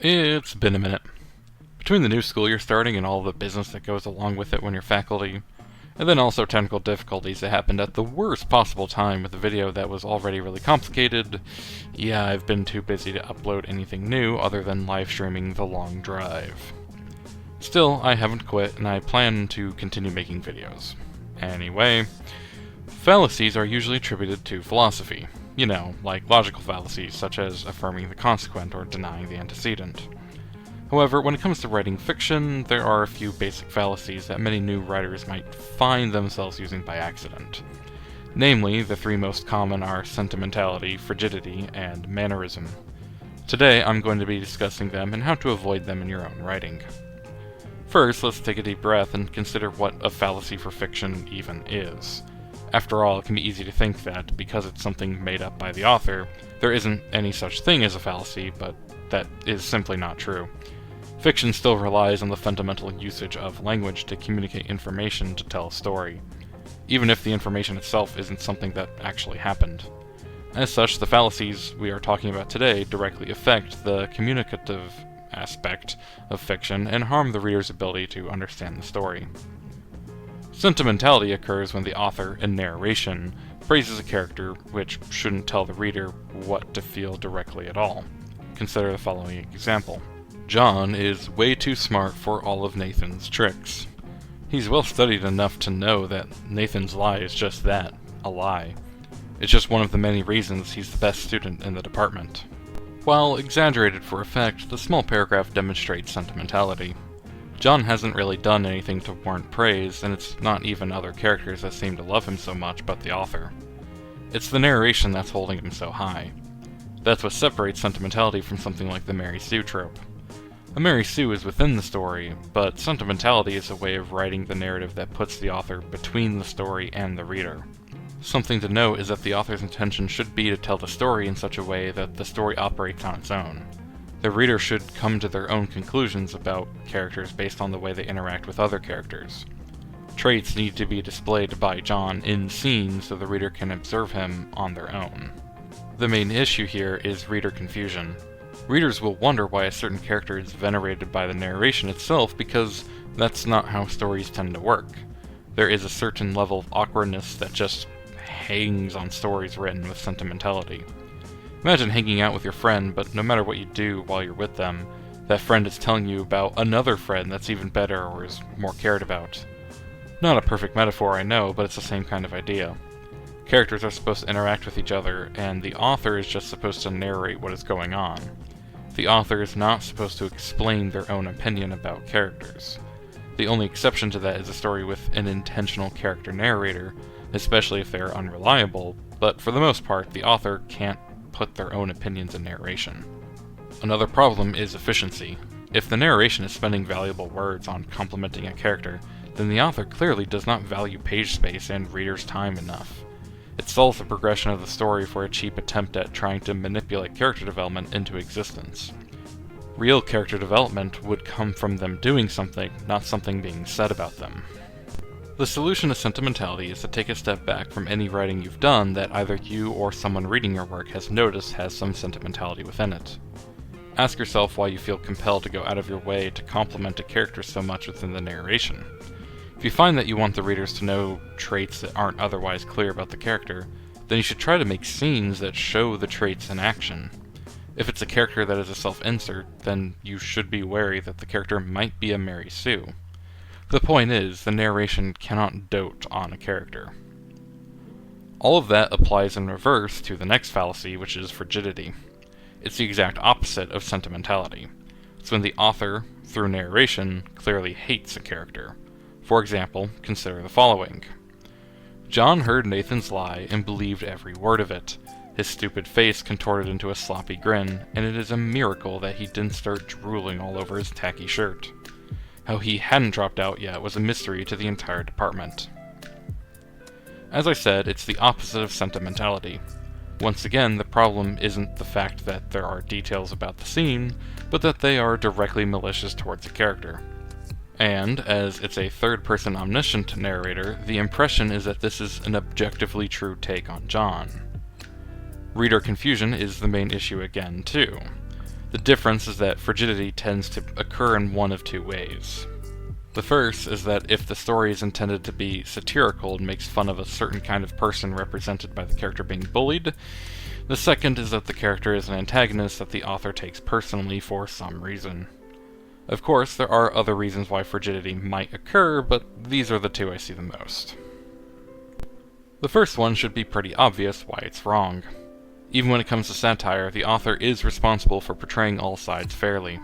It's been a minute. Between the new school year starting and all the business that goes along with it when you're faculty, and then also technical difficulties that happened at the worst possible time with a video that was already really complicated, yeah, I've been too busy to upload anything new other than live streaming The Long Drive. Still, I haven't quit, and I plan to continue making videos. Anyway, fallacies are usually attributed to philosophy. You know, like logical fallacies such as affirming the consequent or denying the antecedent. However, when it comes to writing fiction, there are a few basic fallacies that many new writers might find themselves using by accident. Namely, the three most common are sentimentality, frigidity, and mannerism. Today, I'm going to be discussing them and how to avoid them in your own writing. First, let's take a deep breath and consider what a fallacy for fiction even is. After all, it can be easy to think that, because it's something made up by the author, there isn't any such thing as a fallacy, but that is simply not true. Fiction still relies on the fundamental usage of language to communicate information to tell a story, even if the information itself isn't something that actually happened. As such, the fallacies we are talking about today directly affect the communicative aspect of fiction and harm the reader's ability to understand the story. Sentimentality occurs when the author, in narration, praises a character which shouldn't tell the reader what to feel directly at all. Consider the following example. John is way too smart for all of Nathan's tricks. He's well studied enough to know that Nathan's lie is just that, a lie. It's just one of the many reasons he's the best student in the department. While exaggerated for effect, the small paragraph demonstrates sentimentality. John hasn't really done anything to warrant praise, and it's not even other characters that seem to love him so much but the author. It's the narration that's holding him so high. That's what separates sentimentality from something like the Mary Sue trope. A Mary Sue is within the story, but sentimentality is a way of writing the narrative that puts the author between the story and the reader. Something to note is that the author's intention should be to tell the story in such a way that the story operates on its own. The reader should come to their own conclusions about characters based on the way they interact with other characters. Traits need to be displayed by John in scene so the reader can observe him on their own. The main issue here is reader confusion. Readers will wonder why a certain character is venerated by the narration itself because that's not how stories tend to work. There is a certain level of awkwardness that just hangs on stories written with sentimentality. Imagine hanging out with your friend, but no matter what you do while you're with them, that friend is telling you about another friend that's even better or is more cared about. Not a perfect metaphor, I know, but it's the same kind of idea. Characters are supposed to interact with each other, and the author is just supposed to narrate what is going on. The author is not supposed to explain their own opinion about characters. The only exception to that is a story with an intentional character narrator, especially if they are unreliable, but for the most part, the author can't put their own opinions in narration. Another problem is efficiency. If the narration is spending valuable words on complimenting a character, then the author clearly does not value page space and reader's time enough. It stalls the progression of the story for a cheap attempt at trying to manipulate character development into existence. Real character development would come from them doing something, not something being said about them. The solution to sentimentality is to take a step back from any writing you've done that either you or someone reading your work has noticed has some sentimentality within it. Ask yourself why you feel compelled to go out of your way to compliment a character so much within the narration. If you find that you want the readers to know traits that aren't otherwise clear about the character, then you should try to make scenes that show the traits in action. If it's a character that is a self-insert, then you should be wary that the character might be a Mary Sue. The point is, the narration cannot dote on a character. All of that applies in reverse to the next fallacy, which is frigidity. It's the exact opposite of sentimentality. It's when the author, through narration, clearly hates a character. For example, consider the following. John heard Nathan's lie and believed every word of it. His stupid face contorted into a sloppy grin, and it is a miracle that he didn't start drooling all over his tacky shirt. How he hadn't dropped out yet was a mystery to the entire department. As I said, it's the opposite of sentimentality. Once again, the problem isn't the fact that there are details about the scene, but that they are directly malicious towards a character. And, as it's a third-person omniscient narrator, the impression is that this is an objectively true take on John. Reader confusion is the main issue again, too. The difference is that frigidity tends to occur in one of two ways. The first is that if the story is intended to be satirical and makes fun of a certain kind of person represented by the character being bullied. The second is that the character is an antagonist that the author takes personally for some reason. Of course, there are other reasons why frigidity might occur, but these are the two I see the most. The first one should be pretty obvious why it's wrong. Even when it comes to satire, the author is responsible for portraying all sides fairly.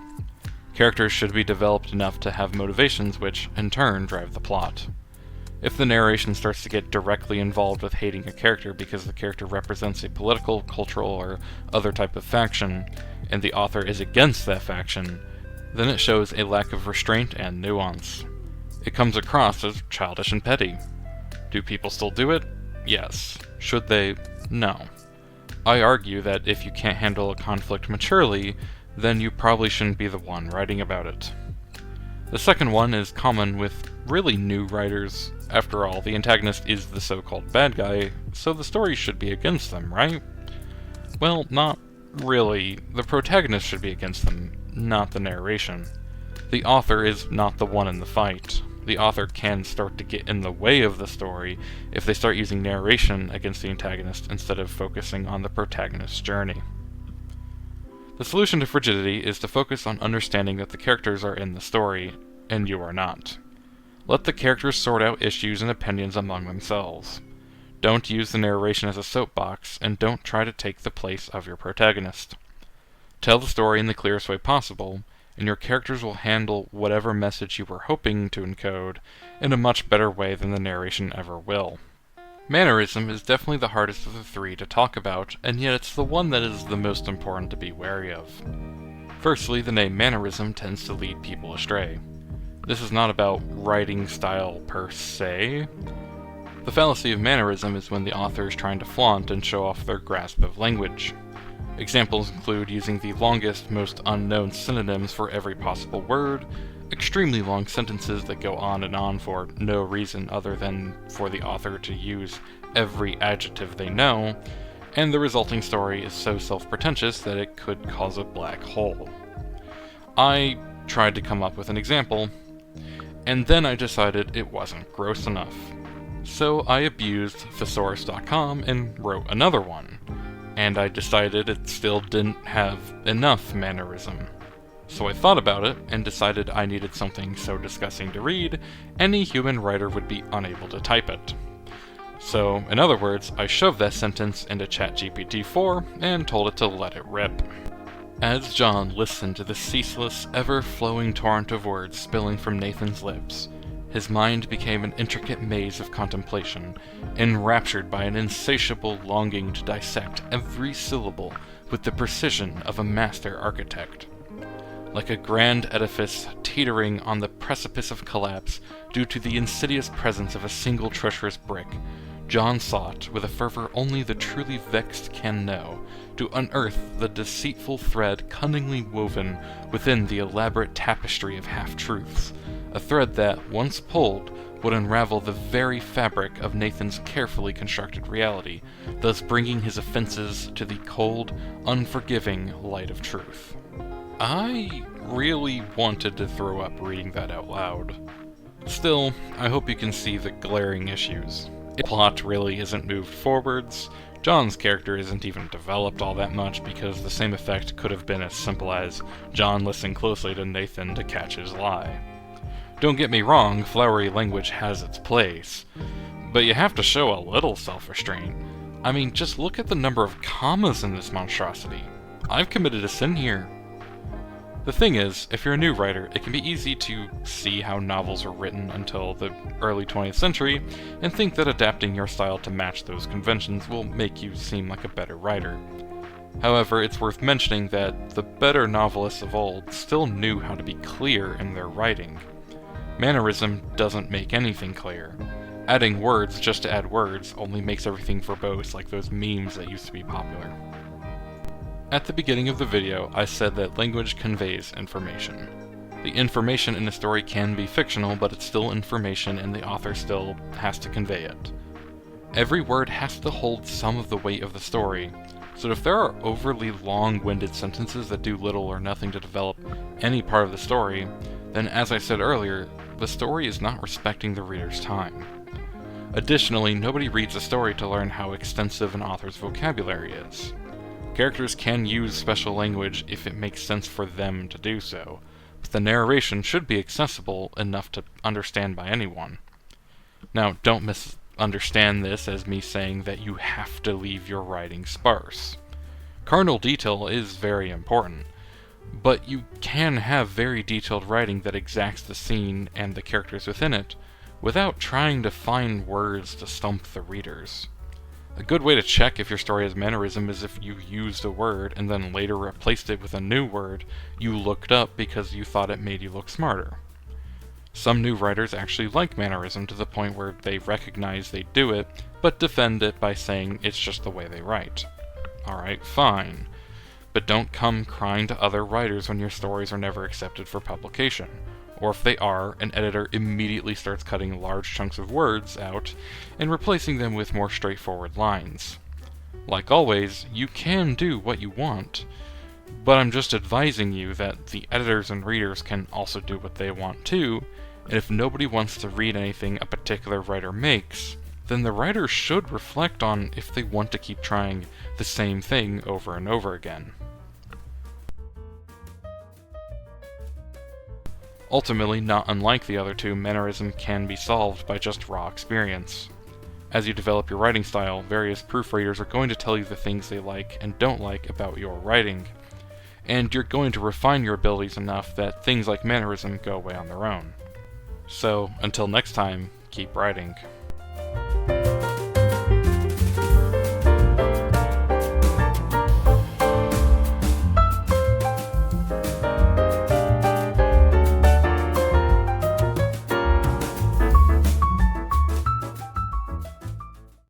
Characters should be developed enough to have motivations which, in turn, drive the plot. If the narration starts to get directly involved with hating a character because the character represents a political, cultural, or other type of faction, and the author is against that faction, then it shows a lack of restraint and nuance. It comes across as childish and petty. Do people still do it? Yes. Should they? No. I argue that if you can't handle a conflict maturely, then you probably shouldn't be the one writing about it. The second one is common with really new writers. After all, the antagonist is the so-called bad guy, so the story should be against them, right? Well, not really. The protagonist should be against them, not the narration. The author is not the one in the fight. The author can start to get in the way of the story if they start using narration against the antagonist instead of focusing on the protagonist's journey. The solution to frigidity is to focus on understanding that the characters are in the story, and you are not. Let the characters sort out issues and opinions among themselves. Don't use the narration as a soapbox, and don't try to take the place of your protagonist. Tell the story in the clearest way possible, and your characters will handle whatever message you were hoping to encode in a much better way than the narration ever will. Mannerism is definitely the hardest of the three to talk about, and yet it's the one that is the most important to be wary of. Firstly, the name mannerism tends to lead people astray. This is not about writing style per se. The fallacy of mannerism is when the author is trying to flaunt and show off their grasp of language. Examples include using the longest, most unknown synonyms for every possible word, extremely long sentences that go on and on for no reason other than for the author to use every adjective they know, and the resulting story is so self-pretentious that it could cause a black hole. I tried to come up with an example, and then I decided it wasn't gross enough. So I abused thesaurus.com and wrote another one, and I decided it still didn't have enough mannerism. So I thought about it, and decided I needed something so disgusting to read, any human writer would be unable to type it. So, in other words, I shoved that sentence into ChatGPT-4, and told it to let it rip. As John listened to the ceaseless, ever-flowing torrent of words spilling from Nathan's lips, his mind became an intricate maze of contemplation, enraptured by an insatiable longing to dissect every syllable with the precision of a master architect. Like a grand edifice teetering on the precipice of collapse due to the insidious presence of a single treacherous brick, John sought, with a fervor only the truly vexed can know, to unearth the deceitful thread cunningly woven within the elaborate tapestry of half-truths, a thread that, once pulled, would unravel the very fabric of Nathan's carefully constructed reality, thus bringing his offenses to the cold, unforgiving light of truth. I really wanted to throw up reading that out loud. Still, I hope you can see the glaring issues. The plot really isn't moved forwards. John's character isn't even developed all that much because the same effect could have been as simple as John listening closely to Nathan to catch his lie. Don't get me wrong, flowery language has its place, but you have to show a little self-restraint. I mean, just look at the number of commas in this monstrosity. I've committed a sin here. The thing is, if you're a new writer, it can be easy to see how novels were written until the early 20th century and think that adapting your style to match those conventions will make you seem like a better writer. However, it's worth mentioning that the better novelists of old still knew how to be clear in their writing. Mannerism doesn't make anything clear. Adding words just to add words only makes everything verbose like those memes that used to be popular. At the beginning of the video, I said that language conveys information. The information in a story can be fictional, but it's still information and the author still has to convey it. Every word has to hold some of the weight of the story, So if there are overly long-winded sentences that do little or nothing to develop any part of the story, then as I said earlier, the story is not respecting the reader's time. Additionally, nobody reads a story to learn how extensive an author's vocabulary is. Characters can use special language if it makes sense for them to do so, but the narration should be accessible enough to understand by anyone. Now, don't misunderstand this as me saying that you have to leave your writing sparse. Carnal detail is very important, but you can have very detailed writing that exacts the scene and the characters within it, without trying to find words to stump the readers. A good way to check if your story has mannerism is if you used a word and then later replaced it with a new word you looked up because you thought it made you look smarter. Some new writers actually like mannerism to the point where they recognize they do it, but defend it by saying it's just the way they write. Alright, fine. But don't come crying to other writers when your stories are never accepted for publication. Or if they are, an editor immediately starts cutting large chunks of words out and replacing them with more straightforward lines. Like always, you can do what you want, but I'm just advising you that the editors and readers can also do what they want too, and if nobody wants to read anything a particular writer makes, then the writer should reflect on if they want to keep trying the same thing over and over again. Ultimately, not unlike the other two, mannerism can be solved by just raw experience. As you develop your writing style, various proofreaders are going to tell you the things they like and don't like about your writing, and you're going to refine your abilities enough that things like mannerism go away on their own. So, until next time, keep writing.